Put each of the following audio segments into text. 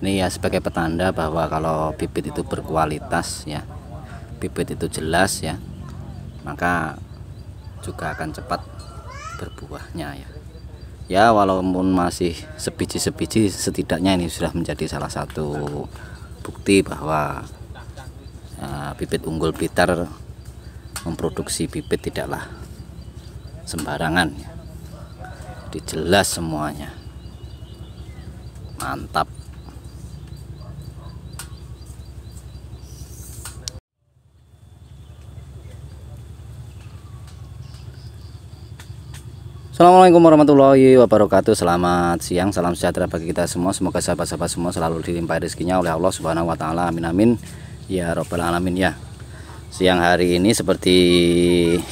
Ini ya sebagai petanda bahwa kalau bibit itu berkualitas ya, bibit itu jelas ya, maka juga akan cepat berbuahnya ya. Ya walaupun masih sebiji-sebiji, setidaknya ini sudah menjadi salah satu bukti bahwa bibit unggul Blitar memproduksi bibit tidaklah sembarangan ya. Jadi jelas semuanya. Mantap. Assalamualaikum warahmatullahi wabarakatuh. Selamat siang, salam sejahtera bagi kita semua. Semoga sahabat-sahabat semua selalu dilimpahi rezekinya oleh Allah Subhanahu wa taala. Amin amin ya robbal alamin ya. Siang hari ini seperti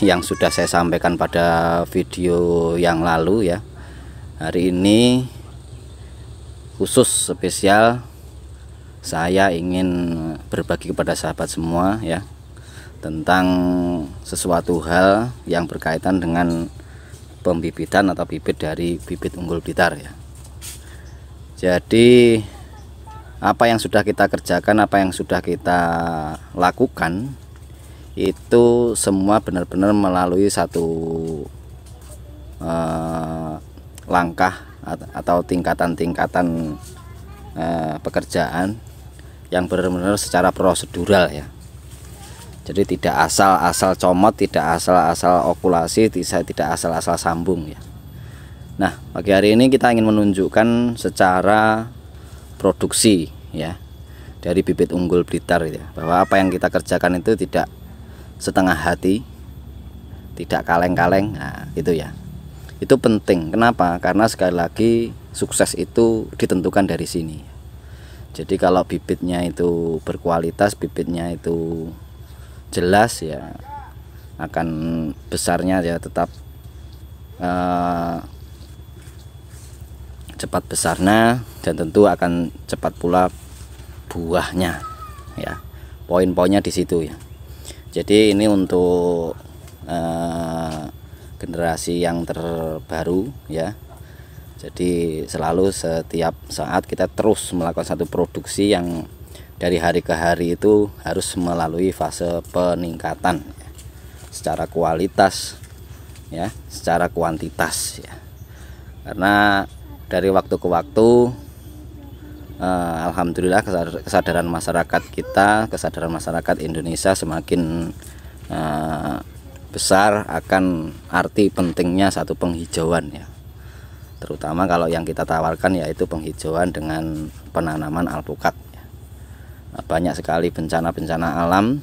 yang sudah saya sampaikan pada video yang lalu ya. Hari ini khusus spesial saya ingin berbagi kepada sahabat semua ya, tentang sesuatu hal yang berkaitan dengan pembibitan atau bibit dari bibit unggul Blitar ya. Jadi apa yang sudah kita kerjakan, apa yang sudah kita lakukan, itu semua benar-benar melalui satu langkah atau tingkatan-tingkatan pekerjaan yang benar-benar secara prosedural ya. Jadi tidak asal-asal comot, tidak asal-asal okulasi, tidak asal-asal sambung ya. Nah, pagi hari ini kita ingin menunjukkan secara produksi ya dari bibit unggul Blitar ya, bahwa apa yang kita kerjakan itu tidak setengah hati, tidak kaleng-kaleng. Nah, itu ya. Itu penting. Kenapa? Karena sekali lagi sukses itu ditentukan dari sini. Jadi kalau bibitnya itu berkualitas, bibitnya itu jelas ya, akan besarnya ya tetap cepat besarnya, dan tentu akan cepat pula buahnya ya. Poin-poinnya di situ ya. Jadi ini untuk generasi yang terbaru ya. Jadi selalu setiap saat kita terus melakukan satu produksi yang dari hari ke hari itu harus melalui fase peningkatan ya, secara kualitas ya, secara kuantitas ya. Karena dari waktu ke waktu alhamdulillah kesadaran masyarakat kita, kesadaran masyarakat Indonesia semakin besar akan arti pentingnya satu penghijauan ya. Terutama kalau yang kita tawarkan yaitu penghijauan dengan penanaman alpukat. Banyak sekali bencana-bencana alam,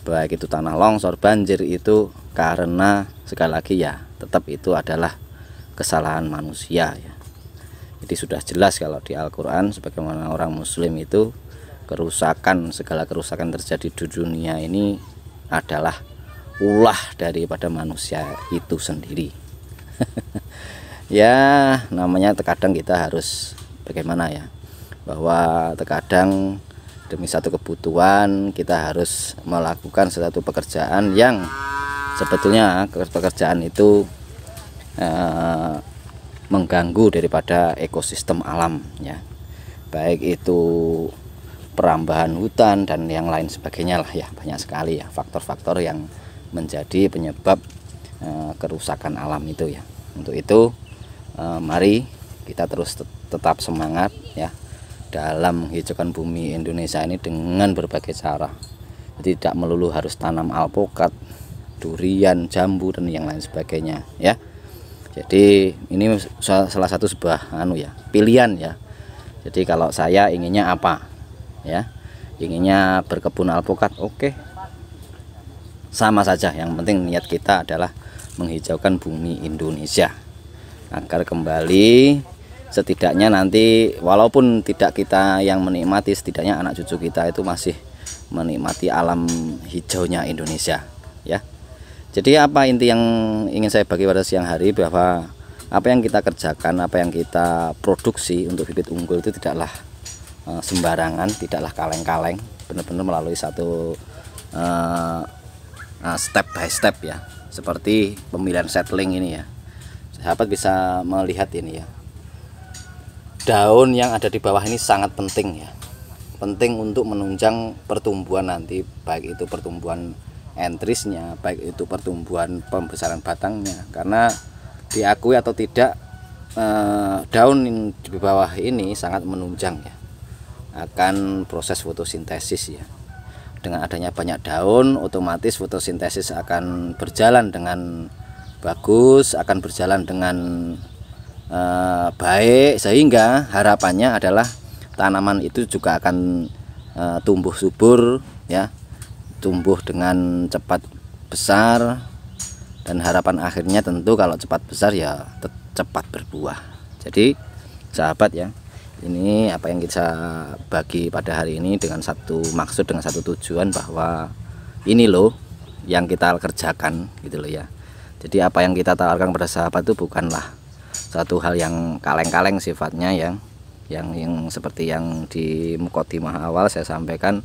baik itu tanah longsor, banjir, itu karena sekali lagi ya tetap itu adalah kesalahan manusia ya. Jadi sudah jelas kalau di Al-Quran, sebagaimana orang muslim itu kerusakan, segala kerusakan terjadi di dunia ini adalah ulah daripada manusia itu sendiri. Ya namanya terkadang kita harus bagaimana ya, bahwa terkadang demi satu kebutuhan kita harus melakukan suatu pekerjaan yang sebetulnya pekerjaan itu mengganggu daripada ekosistem alam ya, baik itu perambahan hutan dan yang lain sebagainya lah ya. Banyak sekali ya faktor-faktor yang menjadi penyebab kerusakan alam itu ya. Untuk itu mari kita terus tetap semangat ya dalam menghijaukan bumi Indonesia ini dengan berbagai cara. Jadi tidak melulu harus tanam alpukat, durian, jambu dan yang lain sebagainya ya. Jadi ini salah satu sebuah pilihan ya. Jadi kalau saya inginnya apa ya, inginnya berkebun alpukat, oke, sama saja. Yang penting niat kita adalah menghijaukan bumi Indonesia agar kembali, setidaknya nanti walaupun tidak kita yang menikmati, setidaknya anak cucu kita itu masih menikmati alam hijaunya Indonesia ya. Jadi apa inti yang ingin saya bagi pada siang hari, bahwa apa yang kita kerjakan, apa yang kita produksi untuk bibit unggul itu tidaklah sembarangan, tidaklah kaleng-kaleng, benar-benar melalui satu step by step ya. Seperti pemilihan settling ini ya, sahabat bisa melihat ini ya, daun yang ada di bawah ini sangat penting ya, penting untuk menunjang pertumbuhan nanti, baik itu pertumbuhan entrisnya, baik itu pertumbuhan pembesaran batangnya. Karena diakui atau tidak, daun di bawah ini sangat menunjang ya akan proses fotosintesis ya. Dengan adanya banyak daun, otomatis fotosintesis akan berjalan dengan bagus, akan berjalan dengan baik, sehingga harapannya adalah tanaman itu juga akan tumbuh subur ya, tumbuh dengan cepat besar, dan harapan akhirnya tentu kalau cepat besar ya cepat berbuah. Jadi sahabat ya, ini apa yang kita bagi pada hari ini dengan satu maksud, dengan satu tujuan, bahwa ini loh yang kita kerjakan gitu loh ya. Jadi apa yang kita tawarkan pada sahabat itu bukanlah satu hal yang kaleng-kaleng sifatnya ya, yang seperti yang di mukadimah awal saya sampaikan,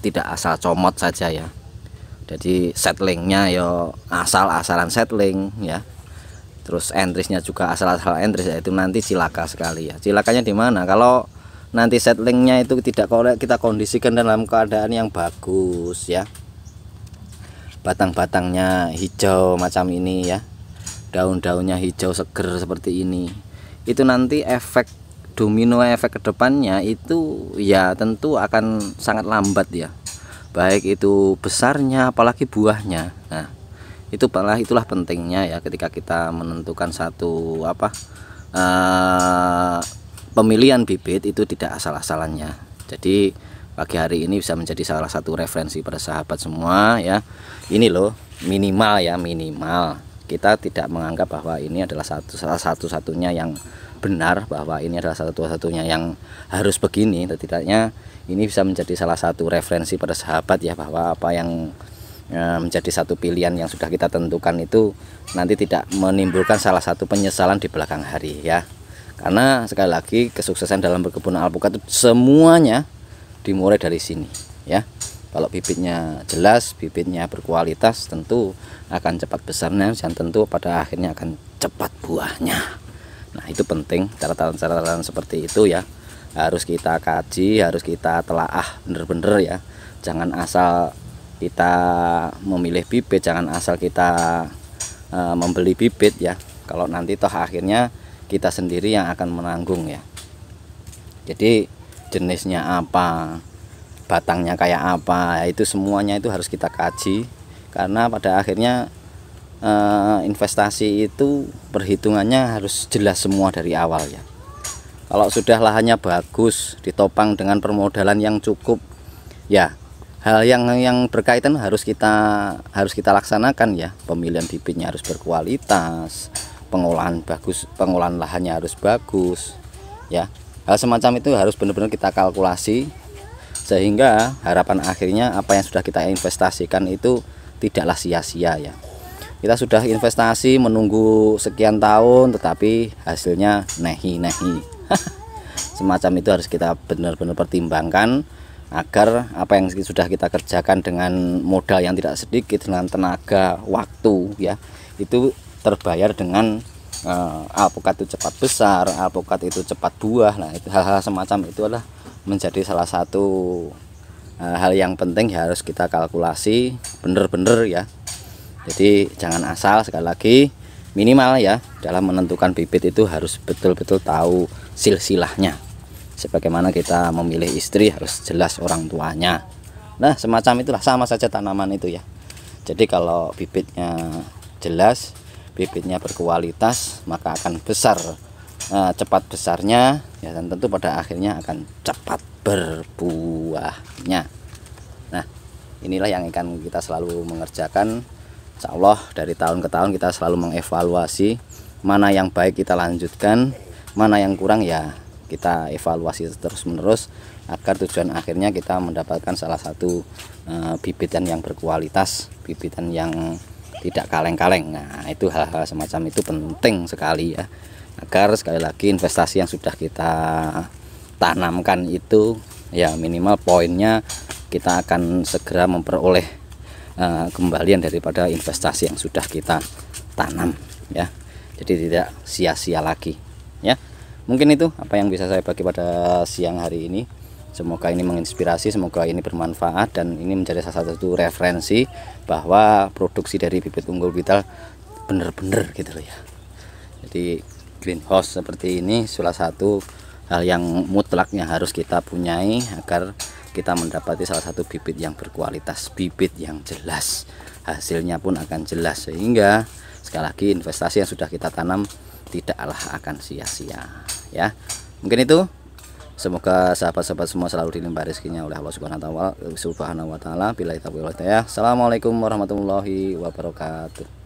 tidak asal comot saja ya. Jadi setlingnya ya asal-asalan setling ya, terus entrisnya juga asal-asal entris ya, itu nanti cilaka sekali ya. Cilakanya di mana? Kalau nanti setlingnya itu tidak kita kondisikan dalam keadaan yang bagus ya, batang-batangnya hijau macam ini ya, daun-daunnya hijau seger seperti ini, itu nanti efek domino, efek kedepannya itu ya tentu akan sangat lambat ya, baik itu besarnya apalagi buahnya. Nah itulah pentingnya ya ketika kita menentukan satu pemilihan bibit itu tidak asal-asalannya. Jadi pagi hari ini bisa menjadi salah satu referensi pada sahabat semua ya. Ini loh minimal ya, minimal kita tidak menganggap bahwa ini adalah salah satu-satunya yang benar, bahwa ini adalah satu-satunya yang harus begini. Setidaknya ini bisa menjadi salah satu referensi pada sahabat ya, bahwa apa yang menjadi satu pilihan yang sudah kita tentukan itu nanti tidak menimbulkan salah satu penyesalan di belakang hari ya. Karena sekali lagi kesuksesan dalam berkebun alpukat itu semuanya dimulai dari sini ya. Kalau bibitnya jelas, bibitnya berkualitas, tentu akan cepat besarnya dan tentu pada akhirnya akan cepat buahnya. Nah itu penting, catatan-catatan seperti itu ya harus kita kaji, harus kita telaah bener-bener ya. Jangan asal kita memilih bibit, jangan asal kita membeli bibit ya, kalau nanti toh akhirnya kita sendiri yang akan menanggung ya. Jadi jenisnya apa, batangnya kayak apa, itu semuanya itu harus kita kaji, karena pada akhirnya investasi itu perhitungannya harus jelas semua dari awal ya. Kalau sudah lahannya bagus, ditopang dengan permodalan yang cukup ya, hal yang berkaitan harus kita laksanakan ya. Pemilihan bibitnya harus berkualitas, pengolahan bagus, pengolahan lahannya harus bagus ya. Hal semacam itu harus benar-benar kita kalkulasi, sehingga harapan akhirnya apa yang sudah kita investasikan itu tidaklah sia-sia ya. Kita sudah investasi menunggu sekian tahun tetapi hasilnya nehi-nehi. Semacam itu harus kita benar-benar pertimbangkan, agar apa yang sudah kita kerjakan dengan modal yang tidak sedikit, dengan tenaga, waktu ya, itu terbayar dengan alpukat itu cepat besar, alpukat itu cepat buah. Nah itu hal-hal semacam itu adalah menjadi salah satu hal yang penting ya, harus kita kalkulasi bener-bener ya. Jadi jangan asal, sekali lagi minimal ya dalam menentukan bibit itu harus betul-betul tahu silsilahnya. Sebagaimana kita memilih istri harus jelas orang tuanya. Nah semacam itulah, sama saja tanaman itu ya. Jadi kalau bibitnya jelas, bibitnya berkualitas, maka akan besar, cepat besarnya ya, dan tentu pada akhirnya akan cepat berbuahnya. Nah inilah yang akan kita selalu mengerjakan. Insya Allah dari tahun ke tahun kita selalu mengevaluasi mana yang baik kita lanjutkan, mana yang kurang ya kita evaluasi terus-menerus, agar tujuan akhirnya kita mendapatkan salah satu bibitan yang berkualitas, bibitan yang tidak kaleng-kaleng. Nah itu hal-hal semacam itu penting sekali ya, agar sekali lagi investasi yang sudah kita tanamkan itu ya minimal poinnya kita akan segera memperoleh kembalian daripada investasi yang sudah kita tanam ya. Jadi tidak sia-sia lagi ya. Mungkin itu apa yang bisa saya bagi pada siang hari ini. Semoga ini menginspirasi, semoga ini bermanfaat, dan ini menjadi salah satu referensi bahwa produksi dari bibit unggul vital bener-bener gitu loh ya. Jadi greenhouse seperti ini salah satu hal yang mutlaknya harus kita punyai agar kita mendapati salah satu bibit yang berkualitas, bibit yang jelas, hasilnya pun akan jelas, sehingga sekali lagi investasi yang sudah kita tanam tidaklah akan sia-sia ya. Mungkin itu, semoga sahabat-sahabat semua selalu dilimpah rezekinya oleh Allah Subhanahu wa taala. Bila taufiq wal hidayah. Assalamualaikum warahmatullahi wabarakatuh.